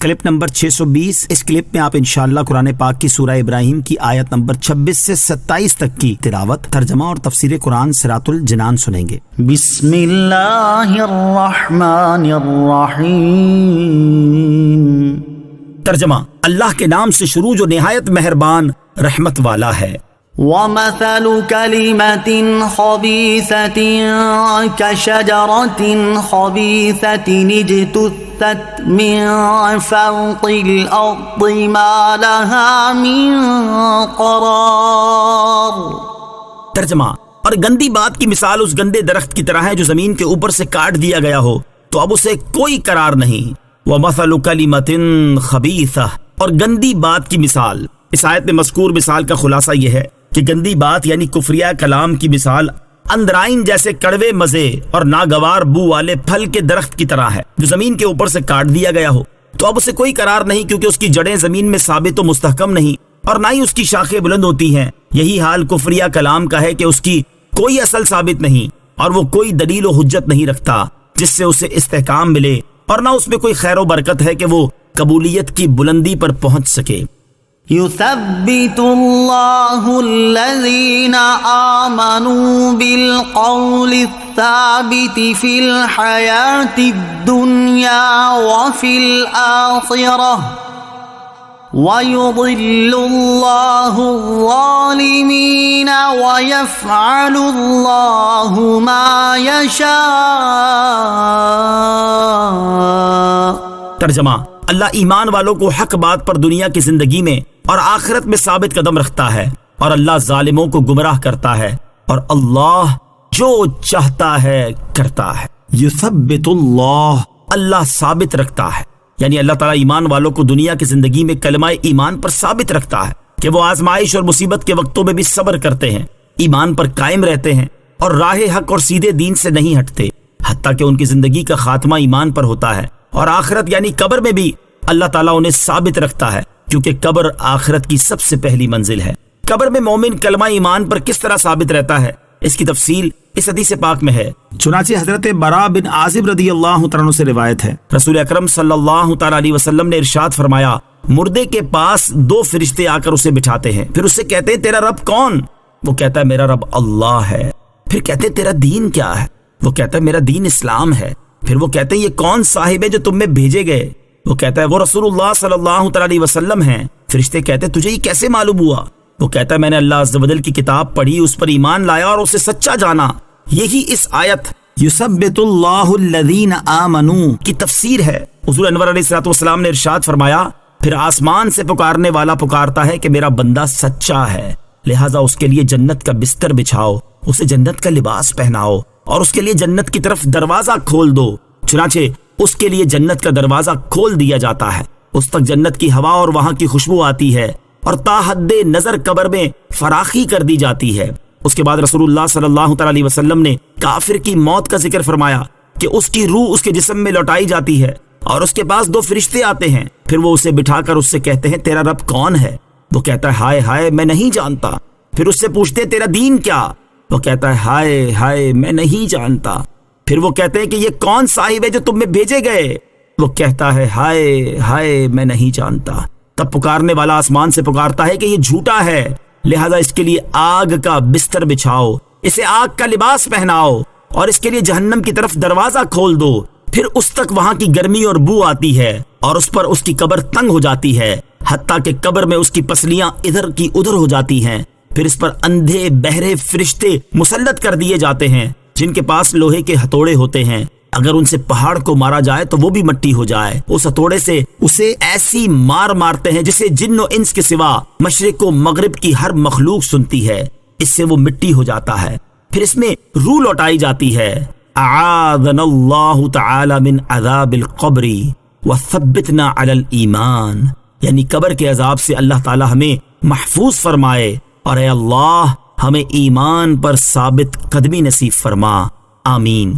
Clip number 620۔ اس clip میں آپ انشاءاللہ قرآن پاک کی سورہ ابراہیم کی آیت نمبر 26 سے 27 تک کی تلاوت، ترجمہ اور تفسیر قرآن صراط الجنان سنیں گے۔ بسم اللہ الرحمن الرحیم۔ ترجمہ: اللہ کے نام سے شروع جو نہایت مہربان رحمت والا ہے۔ وَمَثَلُ كَلِمَةٍ خَبِيثَةٍ كَشَجَرَةٍ خَبِيثَةٍ اجْتُثَّتْ مِنْ فَوْقِ الْأَرْضِ مَا لَهَا مِنْ قَرَارٍ۔ ترجمہ: اور گندی بات کی مثال اس گندے درخت کی طرح ہے جو زمین کے اوپر سے کاٹ دیا گیا ہو تو اب اسے کوئی قرار نہیں۔ وَمَثَلُ كَلِمَةٍ خَبِيثَةٍ، اور گندی بات کی مثال۔ اس آیت میں مذکور مثال کا خلاصہ یہ ہے کہ گندی بات یعنی کفریہ کلام کی مثال اندرائن جیسے کڑوے مزے اور ناگوار بو والے پھل کے درخت کی طرح ہے جو زمین کے اوپر سے کاٹ دیا گیا ہو تو اب اسے کوئی قرار نہیں، کیونکہ اس کی جڑیں زمین میں ثابت و مستحکم نہیں اور نہ ہی اس کی شاخیں بلند ہوتی ہیں۔ یہی حال کفریہ کلام کا ہے کہ اس کی کوئی اصل ثابت نہیں اور وہ کوئی دلیل و حجت نہیں رکھتا جس سے اسے استحکام ملے، اور نہ اس میں کوئی خیر و برکت ہے کہ وہ قبولیت کی بلندی پر پہنچ سکے۔ يثبت الله الذين آمنوا بالقول الثابت في الحياة الدنيا وفي الآخرة ويضل الله الظالمين ويفعل الله ما يشاء۔ ترجمہ: اللہ ایمان والوں کو حق بات پر دنیا کی زندگی میں اور آخرت میں ثابت قدم رکھتا ہے، اور اللہ ظالموں کو گمراہ کرتا ہے، اور اللہ جو چاہتا ہے کرتا ہے۔ یثبت اللہ، اللہ ثابت رکھتا ہے، یعنی اللہ تعالیٰ ایمان والوں کو دنیا کی زندگی میں کلمہ ایمان پر ثابت رکھتا ہے کہ وہ آزمائش اور مصیبت کے وقتوں میں بھی صبر کرتے ہیں، ایمان پر قائم رہتے ہیں اور راہ حق اور سیدھے دین سے نہیں ہٹتے، حتیٰ کہ ان کی زندگی کا خاتمہ ایمان پر ہوتا ہے، اور آخرت یعنی قبر میں بھی اللہ تعالیٰ انہیں ثابت رکھتا ہے، کیونکہ قبر آخرت کی سب سے پہلی منزل ہے۔ قبر میں مومن کلمہ ایمان پر کس طرح ثابت رہتا ہے، اس کی تفصیل اس حدیث پاک میں ہے۔ چنانچہ حضرت براء بن عازب رضی اللہ تعالیٰ عنہ سے روایت ہے، رسول اکرم صلی اللہ تعالیٰ علیہ وسلم نے ارشاد فرمایا، مردے کے پاس دو فرشتے آ کر اسے بٹھاتے ہیں، پھر اس سے کہتے ہیں تیرا رب کون؟ وہ کہتا ہے میرا رب اللہ ہے۔ پھر کہتے ہیں تیرا دین کیا ہے؟ وہ کہتا ہے میرا دین اسلام ہے۔ پھر وہ کہتے ہیں یہ کون صاحب ہے جو تم میں بھیجے گئے؟ وہ کہتا ہے وہ رسول اللہ صلی اللہ تعالیٰ علیہ وسلم ہیں۔ فرشتے کہتے ہیں تجھے یہ کیسے معلوم ہوا؟ وہ کہتا ہے میں نے اللہ عز و جل کی کتاب پڑھی، اس پر ایمان لایا اور اسے سچا جانا۔ یہی اس آیت یثبت اللہ الذین آمنوا کی تفسیر ہے۔ حضور انور علیہ الصلوۃ والسلام نے ارشاد فرمایا، پھر آسمان سے پکارنے والا پکارتا ہے کہ میرا بندہ سچا ہے، لہٰذا اس کے لیے جنت کا بستر بچھاؤ، اسے جنت کا لباس پہناؤ اور اس کے لیے جنت کی طرف دروازہ کھول دو۔ چنانچہ اس کے لیے جنت کا دروازہ کھول دیا جاتا ہے، اس تک جنت کی ہوا اور وہاں کی خوشبو آتی ہے، اور تا حد نظر قبر میں فراخی کر دی جاتی ہے۔ اس کے بعد رسول اللہ صلی اللہ تعالیٰ علیہ وسلم نے کافر کی موت کا ذکر فرمایا کہ اس کی روح اس کے جسم میں لوٹائی جاتی ہے اور اس کے پاس دو فرشتے آتے ہیں، پھر وہ اسے بٹھا کر اس سے کہتے ہیں تیرا رب کون ہے؟ وہ کہتا ہے ہائے ہائے میں نہیں جانتا۔ پھر اس سے پوچھتے ہیں تیرا دین کیا؟ وہ کہتا ہے ہائے ہائے میں نہیں جانتا۔ پھر وہ کہتے ہیں کہ یہ کون صاحب ہے جو تم میں بھیجے گئے؟ وہ کہتا ہے ہائے ہائے میں نہیں جانتا۔ تب پکارنے والا آسمان سے پکارتا ہے کہ یہ جھوٹا ہے، لہذا اس کے لیے آگ کا بستر بچھاؤ، اسے آگ کا لباس پہناؤ اور اس کے لیے جہنم کی طرف دروازہ کھول دو۔ پھر اس تک وہاں کی گرمی اور بو آتی ہے اور اس پر اس کی قبر تنگ ہو جاتی ہے، حتیٰ کہ قبر میں اس کی پسلیاں ادھر کی ادھر ہو جاتی ہیں۔ پھر اس پر اندھے بہرے فرشتے مسلط کر دیے جاتے ہیں جن کے پاس لوہے کے ہتھوڑے ہوتے ہیں، اگر ان سے پہاڑ کو مارا جائے تو وہ بھی مٹی ہو جائے۔ اس ہتھوڑے سے اسے ایسی مار مارتے ہیں جسے جن و انس کے سوا مشرق و مغرب کی ہر مخلوق سنتی ہے، اس سے وہ مٹی ہو جاتا ہے۔ پھر اس میں روح لوٹائی جاتی ہے۔ اعاذنا اللہ تعالی من عذاب القبر وثبتنا علی الایمان، یعنی قبر کے عذاب سے اللہ تعالی ہمیں محفوظ فرمائے، اور اے اللہ ہمیں ایمان پر ثابت قدمی نصیب فرما، آمین۔